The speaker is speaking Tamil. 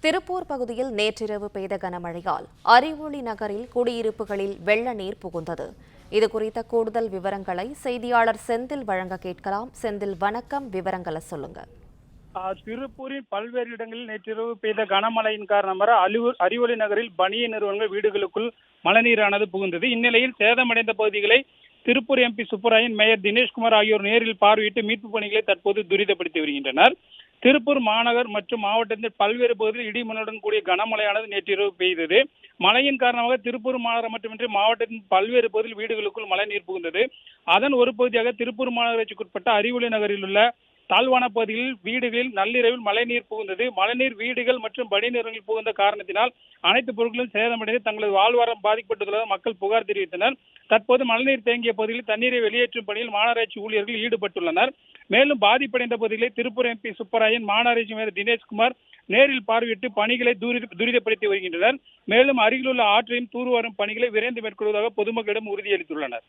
திருப்பூர் பகுதியில் நேற்றிரவு பெய்த கனமழையால் அறிவொளி நகரில் குடியிருப்புகளில் வெள்ள நீர் புகுந்தது. இதுகுறித்த கூடுதல் விவரங்களை செய்தியாளர் செந்தில் வழங்க கேட்கலாம். செந்தில், வணக்கம். விவரங்களை சொல்லுங்க. திருப்பூரின் பல்வேறு இடங்களில் நேற்றிரவு பெய்த கனமழையின் காரணமாக அறிவொளி நகரில் பனிய நிறுவனங்கள் வீடுகளுக்குள் மழைநீரானது புகுந்தது. இந்நிலையில் சேதமடைந்த பகுதிகளை திருப்பூர் எம்பி சுப்பராயன், மேயர் தினேஷ்குமார் ஆகியோர் நேரில் பார்வையிட்டு மீட்பு பணிகளை தற்போது துரிதப்படுத்தி வருகின்றனர். திருப்பூர் மாநகர் மற்றும் மாவட்டத்தில் பல்வேறு பகுதிகளில் இடிமழையுடன் கூடிய கனமழையானது நேற்றிரவு பெய்தது. மழையின் காரணமாக திருப்பூர் மாநகரம் மட்டுமின்றி மாவட்டத்தின் பல்வேறு பகுதியில் வீடுகளுக்குள் மழைநீர் புகுந்தது. அதன் ஒரு பகுதியாக திருப்பூர் மாநகராட்சிக்குட்பட்ட அறிவொளி நகரில் உள்ள தாழ்வான பகுதிகளில் வீடுகளில் நள்ளிரவில் மழைநீர் புகுந்தது. மழைநீர் வீடுகள் மற்றும் படி நிறுவனங்களில் புகுந்த காரணத்தினால் அனைத்து பொருட்களும் சேதமடைந்து தங்களது வாழ்வாதாரம் பாதிக்கப்பட்டுள்ளதாக மக்கள் புகார் தெரிவித்தனர். தற்போது மழைநீர் தேங்கிய பகுதிகளில் தண்ணீரை வெளியேற்றும் பணியில் மாநகராட்சி ஊழியர்கள் ஈடுபட்டுள்ளனர். மேலும் பாதிப்படைந்த பகுதிகளை திருப்பூர் எம்பி சுப்பராயன், மாநகராட்சி மேயர் தினேஷ்குமார் நேரில் பார்வையிட்டு பணிகளை துரிதப்படுத்தி வருகின்றனர். மேலும் அருகிலுள்ள ஆற்றையும் தூர்வாரும் பணிகளை விரைந்து மேற்கொள்வதாக பொதுமக்களிடம் உறுதியளித்துள்ளனர்.